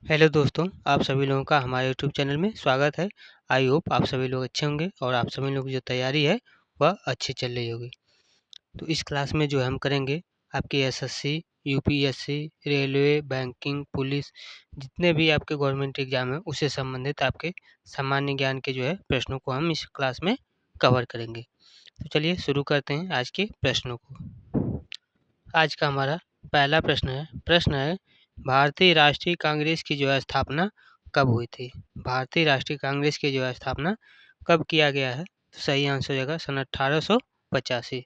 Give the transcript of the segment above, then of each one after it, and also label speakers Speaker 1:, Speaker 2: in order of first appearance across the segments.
Speaker 1: Hello दोस्तों, आप सभी लोगों का हमारे यूट्यूब चैनल में स्वागत है। आई होप आप सभी लोग अच्छे होंगे और आप सभी लोगों की जो तैयारी है वह अच्छी चल रही होगी। तो इस क्लास में जो हम करेंगे आपकी SSC, UPSC, railway, banking, police जितने भी आपके गवर्नमेंट एग्जाम है उससे संबंधित आपके सामान्य ज्ञान के जो है प्रश्नों को हम इस क्लास में कवर करेंगे। तो चलिए शुरू करते हैं आज के प्रश्नों को। आज का हमारा पहला प्रश्न है भारतीय राष्ट्रीय कांग्रेस की जो है स्थापना कब हुई थी? भारतीय राष्ट्रीय कांग्रेस की जो है स्थापना कब किया गया है? तो सही आंसर हो जाएगा सन 1885।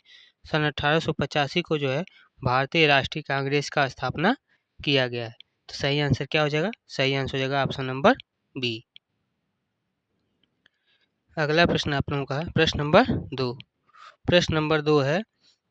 Speaker 1: सन 1885 को जो है भारतीय राष्ट्रीय कांग्रेस का स्थापना किया गया है। तो सही आंसर क्या हो जाएगा? सही आंसर हो जाएगा ऑप्शन नंबर बी। अगला प्रश्न आप लोगों का है प्रश्न नंबर 2। प्रश्न नंबर 2 है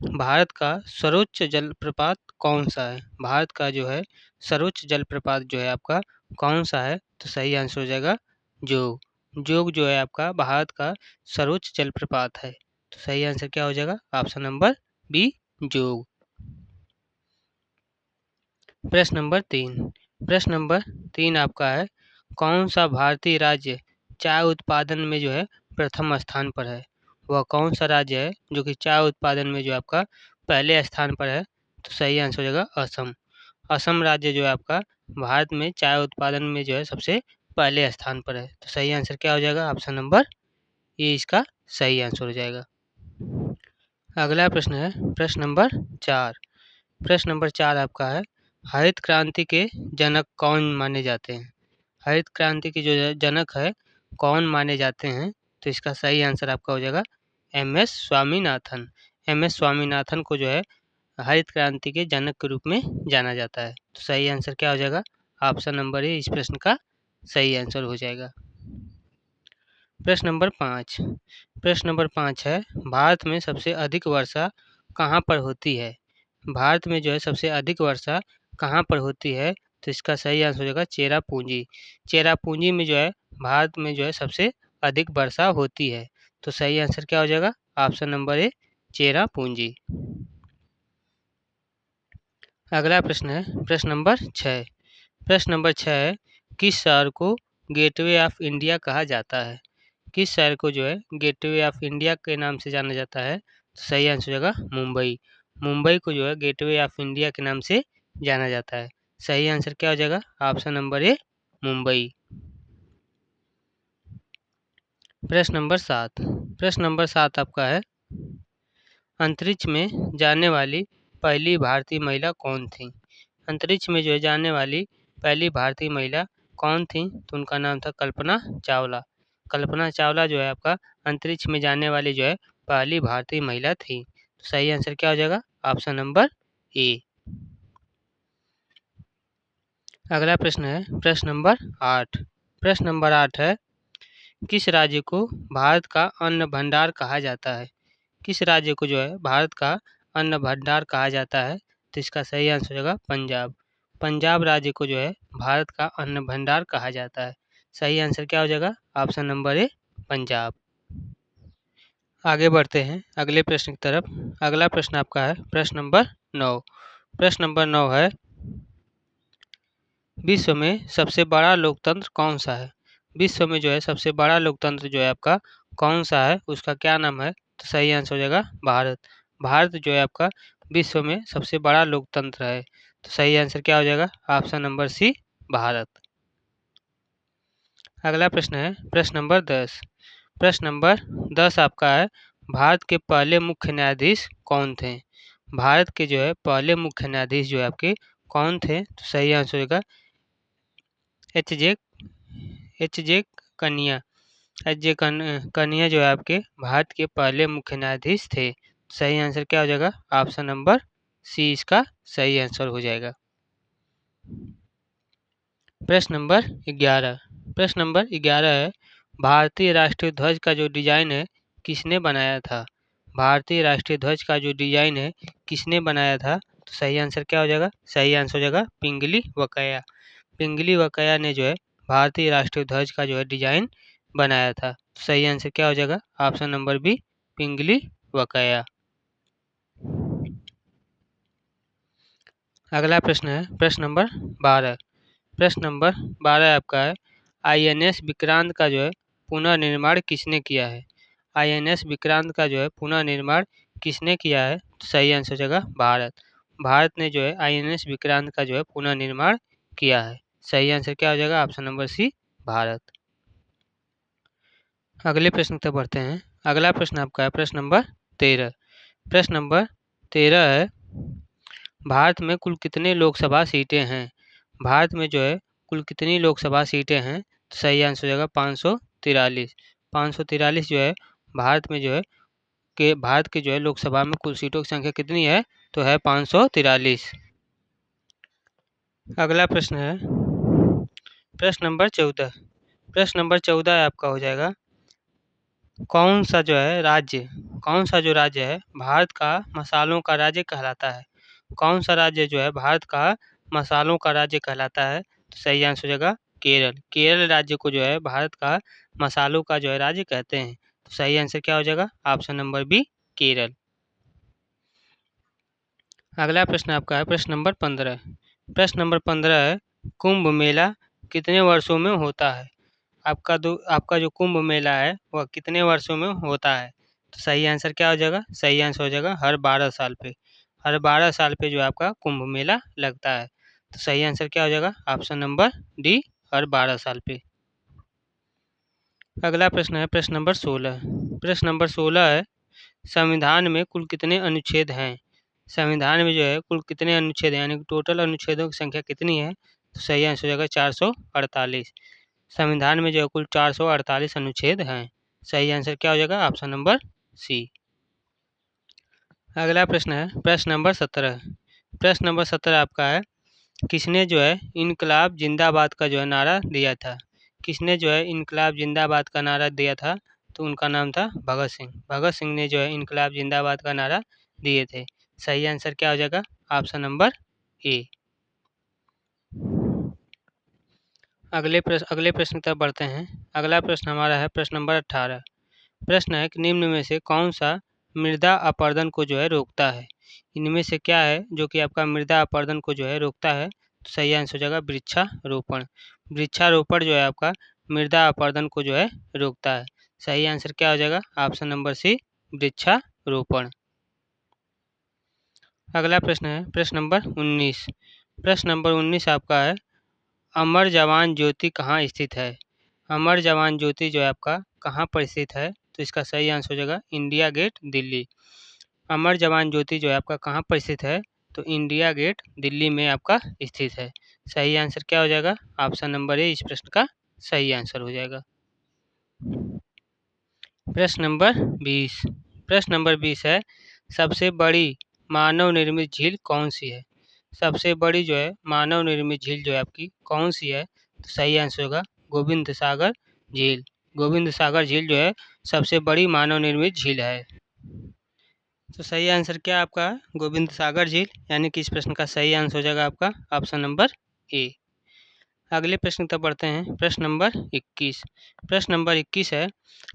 Speaker 1: भारत का सर्वोच्च जलप्रपात कौन सा है? भारत का जो है सर्वोच्च जलप्रपात जो है आपका कौन सा है? तो सही आंसर हो जाएगा जोग। जोग जो है आपका भारत का सर्वोच्च जलप्रपात है। तो सही आंसर क्या हो जाएगा? ऑप्शन नंबर बी, जोग। प्रश्न नंबर 3। प्रश्न नंबर 3 आपका है कौन सा भारतीय राज्य चाय उत्पादन में जो है प्रथम स्थान पर है? वह कौन सा राज्य है जो कि चाय उत्पादन में जो आपका पहले स्थान पर है? तो सही आंसर हो जाएगा असम। असम राज्य जो है आपका भारत में चाय उत्पादन में जो है सबसे पहले स्थान पर है। तो सही आंसर क्या हो जाएगा? ऑप्शन नंबर ये इसका सही आंसर हो जाएगा। अगला प्रश्न है प्रश्न नंबर 4। प्रश्न नंबर 4 आपका है हरित क्रांति के जनक कौन माने जाते हैं? हरित क्रांति के जो जनक है कौन माने जाते हैं? तो इसका सही आंसर आपका हो जाएगा M S Swaminathan. M S Swaminathan को जो है हरित क्रांति के जनक के रूप में जाना जाता है। तो सही आंसर क्या हो जाएगा? ऑप्शन नंबर ए इस प्रश्न का सही आंसर हो जाएगा। प्रश्न नंबर 5। प्रश्न नंबर 5 है भारत में सबसे अधिक वर्षा कहाँ पर होती है? भारत में जो है सबसे अधिक वर्षा कहाँ पर होती है? तो इसका सही आंसर हो जाएगा चेरापूंजी। चेरापूंजी में जो है भारत में जो है सबसे अधिक वर्षा होती है। तो सही आंसर क्या हो जाएगा? Option number A Cherrapunji. अगला प्रश्न है प्रश्न नंबर 6। प्रश्न नंबर 6 है किस शहर को गेटवे ऑफ इंडिया कहा जाता है? किस शहर को जो है गेटवे ऑफ इंडिया के नाम से जाना जाता है? तो सही आंसर हो जाएगा मुंबई। मुंबई को जो है गेटवे ऑफ इंडिया के नाम से जाना जाता है। सही आंसर क्या हो जाएगा? Option number A Mumbai. प्रश्न नंबर 7। प्रश्न नंबर 7 आपका है अंतरिक्ष में जाने वाली पहली भारतीय महिला कौन थी? अंतरिक्ष में जो है जाने वाली पहली भारतीय महिला कौन थी? तो उनका नाम था कल्पना चावला। कल्पना चावला जो है आपका अंतरिक्ष में जाने वाली जो है पहली भारतीय महिला थी। तो सही आंसर क्या हो जाएगा? Option number A. अगला प्रश्न है प्रश्न नंबर 8। प्रश्न नंबर 8 है किस राज्य को भारत का अन्न भंडार कहा जाता है? किस राज्य को जो है भारत का अन्न भंडार कहा जाता है? तो इसका सही आंसर हो जाएगा पंजाब। पंजाब राज्य को जो है भारत का अन्न भंडार कहा जाता है। सही आंसर क्या हो जाएगा? Option number A Punjab. आगे बढ़ते हैं अगले प्रश्न की तरफ। अगला प्रश्न आपका है प्रश्न नंबर 9। प्रश्न नंबर 9 है विश्व में सबसे बड़ा लोकतंत्र कौन सा है? विश्व में जो है सबसे बड़ा लोकतंत्र जो है आपका कौन सा है? उसका क्या नाम है? तो सही आंसर हो जाएगा भारत। भारत जो है आपका विश्व में सबसे बड़ा लोकतंत्र है। तो सही आंसर क्या हो जाएगा? Option number C, Bharat. अगला प्रश्न है प्रश्न नंबर 10। प्रश्न नंबर 10 आपका है भारत के पहले मुख्य न्यायाधीश कौन थे? भारत के जो है पहले मुख्य न्यायाधीश जो है आपके कौन थे? तो सही आंसर होगा एच जे कन्या। एच जे कन्या जो है आपके भारत के पहले मुख्य न्यायाधीश थे। सही आंसर क्या हो जाएगा? ऑप्शन नंबर सी इसका सही आंसर हो जाएगा। प्रश्न नंबर 11। प्रश्न नंबर 11 है भारतीय राष्ट्रीय ध्वज का जो डिजाइन है किसने बनाया था? भारतीय राष्ट्रीय ध्वज का जो डिजाइन है किसने बनाया था? तो सही आंसर क्या हो जाएगा? सही आंसर हो जाएगा पिंगली वकैया। पिंगली वकैया ने जो है भारतीय राष्ट्रीय ध्वज का जो है डिजाइन बनाया था। तो सही आंसर क्या हो जाएगा? ऑप्शन नंबर बी, पिंगली वकैया। अगला प्रश्न है प्रश्न नंबर 12। प्रश्न नंबर 12 आपका है INS विक्रांत का जो है पुनर्निर्माण किसने किया है। INS विक्रांत का जो है पुनर्निर्माण किसने किया है। तो सही आंसर हो जाएगा भारत। भारत ने जो है INS विक्रांत का जो है पुनर्निर्माण किया है। सही आंसर क्या हो जाएगा, ऑप्शन नंबर सी, भारत। अगले प्रश्न तक बढ़ते हैं। अगला प्रश्न आपका है प्रश्न नंबर 13। प्रश्न नंबर 13 है भारत में कुल कितने लोकसभा सीटें हैं। भारत में जो है कुल कितनी लोकसभा सीटें हैं। तो सही आंसर हो जाएगा 543। 543 जो है भारत में जो है भारत के जो है लोकसभा में कुल सीटों की संख्या कितनी है, तो है 543। अगला प्रश्न है प्रश्न नंबर 14। प्रश्न नंबर 14 आपका हो जाएगा कौन सा जो राज्य है भारत का मसालों का राज्य कहलाता है। कौन सा राज्य जो है भारत का मसालों का राज्य कहलाता है। तो सही आंसर हो जाएगा केरल। केरल राज्य को जो है भारत का मसालों का जो है राज्य कहते हैं। तो सही आंसर क्या हो जाएगा, ऑप्शन नंबर बी, केरल। अगला प्रश्न आपका है प्रश्न नंबर 15। प्रश्न नंबर 15 है कुंभ मेला कितने वर्षों में होता है। आपका जो कुंभ मेला है वह कितने वर्षों में होता है। तो सही आंसर क्या हो जाएगा, सही आंसर हो जाएगा हर 12 साल पे। हर 12 साल पे जो आपका कुंभ मेला लगता है। तो सही आंसर क्या हो जाएगा, ऑप्शन नंबर डी, हर 12 साल पे। अगला प्रश्न है प्रश्न नंबर 16। प्रश्न नंबर 16 है संविधान में कुल कितने अनुच्छेद हैं। संविधान में जो है कुल कितने अनुच्छेद हैं, यानी कि टोटल अनुच्छेदों की संख्या कितनी है। तो सही आंसर हो जाएगा 448। संविधान में जो है कुल 448 अनुच्छेद हैं। सही आंसर क्या हो जाएगा, ऑप्शन नंबर सी। अगला प्रश्न है प्रश्न नंबर 17। प्रश्न नंबर 17 आपका है किसने जो है इनकलाब जिंदाबाद का जो है नारा दिया था। किसने जो है इनकलाब जिंदाबाद का नारा दिया था। तो उनका नाम था भगत सिंह। भगत सिंह ने जो है इनकलाब जिंदाबाद का नारा दिए थे। सही आंसर क्या हो जाएगा, ऑप्शन नंबर ए। अगले प्रश्न तक बढ़ते हैं। अगला प्रश्न हमारा है प्रश्न नंबर 18। प्रश्न है कि निम्न में से कौन सा मृदा अपरदन को जो है रोकता है। इनमें से क्या है जो कि आपका मृदा अपरदन को जो है रोकता है। तो सही आंसर हो जाएगा वृक्षारोपण। वृक्षारोपण जो है आपका मृदा अपरदन को जो है रोकता है। सही आंसर क्या हो जाएगा, ऑप्शन नंबर सी, वृक्षारोपण। अगला प्रश्न है प्रश्न नंबर 19। प्रश्न नंबर 19 आपका है अमर जवान ज्योति कहाँ स्थित है। अमर जवान ज्योति जो है आपका कहाँ पर स्थित है। तो इसका सही आंसर हो जाएगा इंडिया गेट, दिल्ली। अमर जवान ज्योति जो है आपका कहाँ पर स्थित है। तो इंडिया गेट, दिल्ली में आपका स्थित है। सही आंसर क्या हो जाएगा, ऑप्शन नंबर ए इस प्रश्न का सही आंसर हो जाएगा। प्रश्न नंबर 20। प्रश्न नंबर 20 है सबसे बड़ी मानव निर्मित झील कौन सी है। सबसे बड़ी जो है मानव निर्मित झील जो है आपकी कौन सी है। तो सही आंसर होगा गोविंद सागर झील। गोविंद सागर झील जो है सबसे बड़ी मानव निर्मित झील है। तो सही आंसर क्या आपका गोविंद सागर झील, यानी कि इस प्रश्न का सही आंसर हो जाएगा आपका ऑप्शन नंबर ए। अगले प्रश्न तक बढ़ते हैं प्रश्न नंबर 21। प्रश्न नंबर 21 है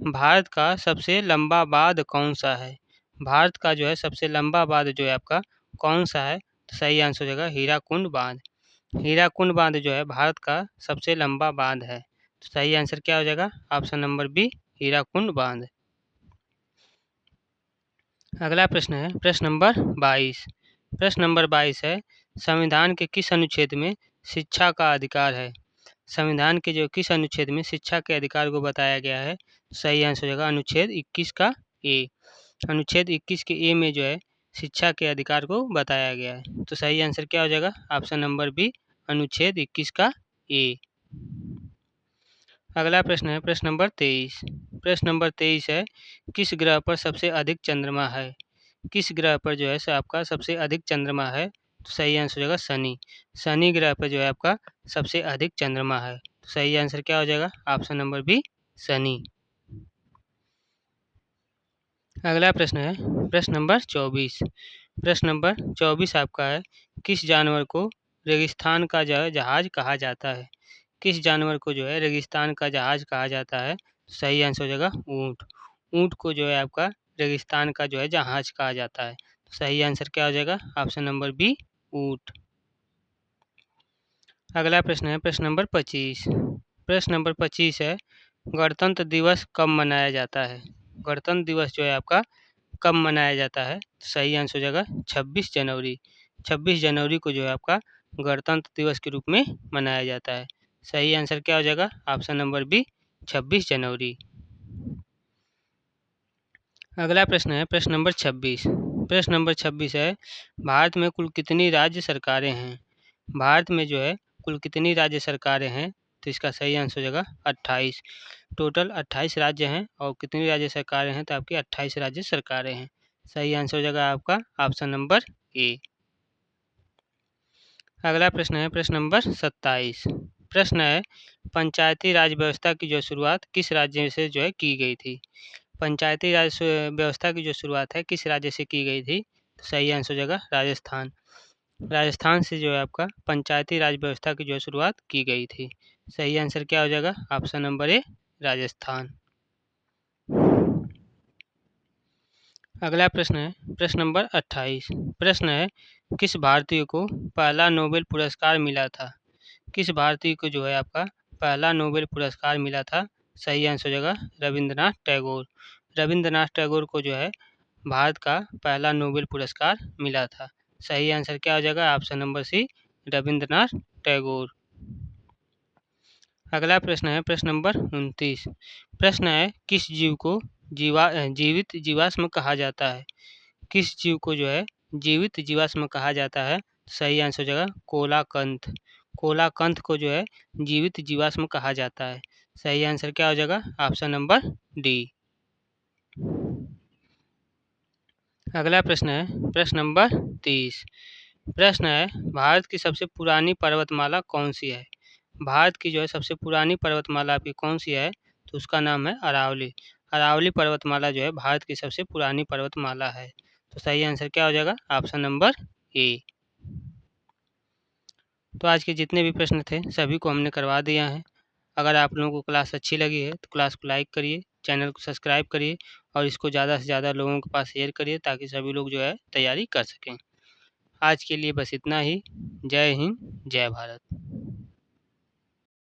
Speaker 1: भारत का सबसे लंबा बांध कौन सा है। भारत का जो है सबसे लंबा बांध जो है आपका कौन सा है। तो सही आंसर हो जाएगा हीराकुंड बांध। हीराकुंड बांध जो है भारत का सबसे लंबा बांध है। तो सही आंसर क्या हो जाएगा, ऑप्शन नंबर बी, हीराकुंड बांध। अगला प्रश्न है प्रश्न नंबर 22। प्रश्न नंबर 22 है संविधान के किस अनुच्छेद में शिक्षा का अधिकार है। संविधान के जो किस अनुच्छेद में शिक्षा के अधिकार को बताया गया है। सही आंसर हो जाएगा अनुच्छेद 21 का ए। अनुच्छेद 21 के ए में जो है शिक्षा के अधिकार को बताया गया है। तो सही आंसर क्या हो जाएगा, ऑप्शन नंबर बी, अनुच्छेद 21 का ए। अगला प्रश्न है प्रश्न नंबर 23। प्रश्न नंबर 23 है किस ग्रह पर सबसे अधिक चंद्रमा है। किस ग्रह पर जो है सो आपका सबसे अधिक चंद्रमा है। तो सही आंसर हो जाएगा शनि। शनि ग्रह पर जो है आपका सबसे अधिक चंद्रमा है। तो सही आंसर क्या हो जाएगा, ऑप्शन नंबर बी, शनि। अगला प्रश्न है प्रश्न नंबर 24। प्रश्न नंबर 24 आपका है किस जानवर को रेगिस्तान का जो है जहाज कहा जाता है। किस जानवर को जो है रेगिस्तान का जहाज कहा जाता है। तो सही आंसर हो जाएगा ऊँट। ऊँट को जो है आपका रेगिस्तान का जो है जहाज कहा जाता है। तो सही आंसर क्या हो जाएगा, ऑप्शन नंबर बी, ऊँट। अगला प्रश्न है प्रश्न नंबर 25। प्रश्न नंबर 25 है, गणतंत्र दिवस कब मनाया जाता है? गणतंत्र दिवस जो है आपका कब मनाया जाता है? सही आंसर हो जाएगा 26 जनवरी। 26 जनवरी को जो है आपका गणतंत्र दिवस के रूप में मनाया जाता है। सही आंसर क्या हो जाएगा? ऑप्शन नंबर बी, 26 जनवरी। अगला प्रश्न है प्रश्न नंबर 26। प्रश्न नंबर 26 है, भारत में कुल कितनी राज्य सरकारें हैं? भारत में जो है कुल कितनी राज्य सरकारें हैं? तो इसका सही आंसर हो जाएगा 28। टोटल 28 राज्य हैं और कितनी राज्य सरकारें हैं? तो आपकी 28 राज्य सरकारें हैं। सही आंसर हो जाएगा आपका ऑप्शन नंबर ए। अगला प्रश्न है प्रश्न नंबर 27। प्रश्न है, पंचायती राज व्यवस्था की जो शुरुआत किस राज्य से जो है की गई थी? पंचायती राज व्यवस्था की जो शुरुआत है किस राज्य से की गई थी? तो सही आंसर हो जाएगा राजस्थान। राजस्थान से जो है आपका पंचायती राज व्यवस्था की जो शुरुआत की गई थी। सही आंसर क्या हो जाएगा? Option number A, Rajasthan. अगला प्रश्न है प्रश्न नंबर 28। प्रश्न है, किस भारतीय को पहला नोबेल पुरस्कार मिला था? किस भारतीय को जो है आपका पहला नोबेल पुरस्कार मिला था? सही आंसर हो जाएगा रविंद्रनाथ टैगोर। रविंद्रनाथ टैगोर को जो है भारत का पहला नोबेल पुरस्कार मिला था। सही आंसर क्या हो जाएगा? Option number C, Rabindranath Tagore. अगला प्रश्न है प्रश्न नंबर 29। प्रश्न है, किस जीव को जीवित जीवाश्म कहा जाता है? किस जीव को जो है जीवित जीवाश्म कहा जाता है? सही आंसर हो जाएगा कोलाकंथ। कोलाकंथ को जो है जीवित जीवाश्म कहा जाता है। सही आंसर क्या हो जाएगा? Option number D. अगला प्रश्न है प्रश्न नंबर 30। प्रश्न है, भारत की सबसे पुरानी पर्वतमाला कौन सी है? भारत की जो है सबसे पुरानी पर्वतमाला आपकी कौन सी है? तो उसका नाम है अरावली। अरावली पर्वतमाला जो है भारत की सबसे पुरानी पर्वतमाला है। तो सही आंसर क्या हो जाएगा? Option number A. तो आज के जितने भी प्रश्न थे सभी को हमने करवा दिया है। अगर आप लोगों को क्लास अच्छी लगी है तो क्लास को लाइक करिए, चैनल को सब्सक्राइब करिए और इसको ज़्यादा से ज़्यादा लोगों के पास शेयर करिए ताकि सभी लोग जो है तैयारी कर सकें। आज के लिए बस इतना ही। जय हिंद, जय भारत।